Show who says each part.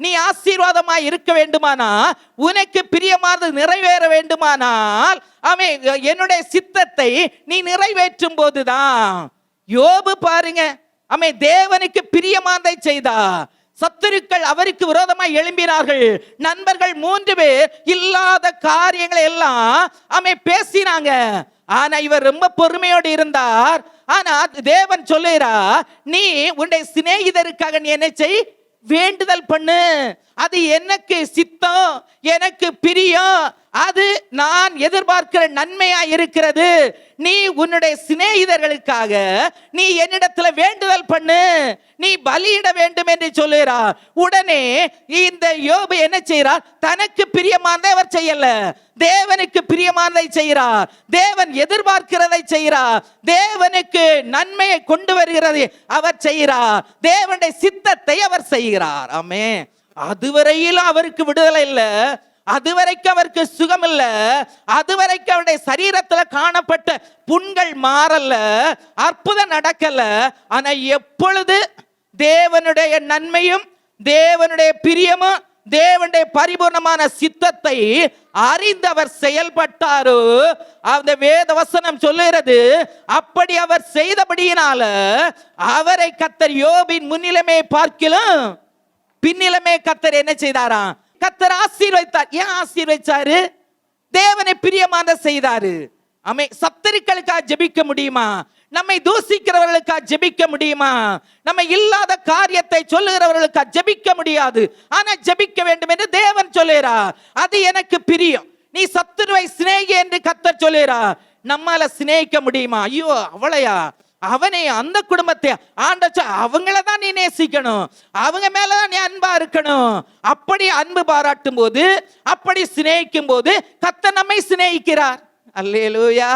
Speaker 1: நீ ஆசீர்வாதமாய் இருக்க வேண்டுமானா, உனக்கு பிரியமானது நிறைவேற வேண்டுமானால் என்னுடைய சித்தத்தை நீ நிறைவேற்றும் போதுதான். யோபு பாருங்க, தேவனுக்கு பிரியமானதை செய்தா. சத்துருக்கள் அவருக்கு விரோதமாய் எழும்பினார்கள். நண்பர்கள் 3 பேர் இல்லாத காரியங்களை எல்லாம் பேசினாங்க. ஆனா இவர் ரொம்ப பொறுமையோடு இருந்தார். ஆனா தேவன் சொல்லுறா, நீ உன்னுடைய சிநேகிதருக்காக நீ என்ன செய், வேண்டுதல் பண்ணு. அது எனக்கு சித்தம், எனக்கு பிரியம், அது நான் எதிர்பார்க்கிற நன்மையா இருக்கிறது. நீ உன்னுடைய சிநேகிதர்களுக்காக நீ என்னிடத்துல வேண்டுதல் பண்ணு, நீ பலியிட வேண்டும் என்று சொல்லுகிறார். உடனே இந்த யோபு என்ன செய்கிறார்? தனக்கு பிரியமானதை அவர் செய்யல, தேவனுக்கு பிரியமானதை செய்கிறார். தேவன் எதிர்பார்க்கிறதை செய்கிறார். தேவனுக்கு நன்மையை கொண்டு வருகிறதை அவர் செய்கிறார். தேவனுடைய சித்தத்தை அவர் செய்கிறார். ஆமென். அதுவரையில் அவருக்கு விடுதலை இல்லை, அதுவரைக்கும் அவருக்கு சுகம் இல்ல, அதுவரைக்கும் அவருடைய சரீரத்தில் காணப்பட்ட புண்கள் மாறல, அற்புதம் நடக்கல. ஆனா எப்பொழுது தேவனுடைய நன்மையும் தேவனுடைய பிரியமும் தேவனுடைய பரிபூர்ணமான சித்தத்தை அறிந்து அவர் செயல்பட்டாரோ, அந்த வேத வசனம் சொல்லுகிறது, அப்படி அவர் செய்தபடியினால அவரை கர்த்தர் யோபின் முன்னிலைமை பார்க்கலாம் பின்னிலைமை கர்த்தர் என்ன செய்தாராம்? கர்த்தர் ஆசீர்வதித்தார். ஏன் ஆசீர்வதிச்சாரு? தேவனை பிரியமான செய்தாரு. சத்துருக்களுக்காக ஜெபிக்க முடியுமா? நம்மை தூசிக்கிறவர்களுக்காக ஜெபிக்க முடியுமா? நம்ம இல்லாத காரியத்தை சொல்லுகிறவர்களுக்காக ஜெபிக்க முடியாது. ஆனா ஜெபிக்க வேண்டும் என்று தேவன் சொல்லுகிறார். அது எனக்கு பிரியம். நீ சத்துருவை சிநேகி என்று கர்த்தர் சொல்லுகிறார். நம்மால சிநேகிக்க முடியுமா? ஐயோ அவளையா, அவனை, அந்த குடும்பத்தை ஆண்டச்சா, அவங்கள தான் நீ நேசிக்கணும், அவங்க மேலதான் நீ அன்பா இருக்கணும். அப்படி அன்பு பாராட்டும் போது, அப்படி சிநேகிக்கும் போது கர்த்தர் நம்மை சிநேகிக்கிறார். அல்லேலூயா.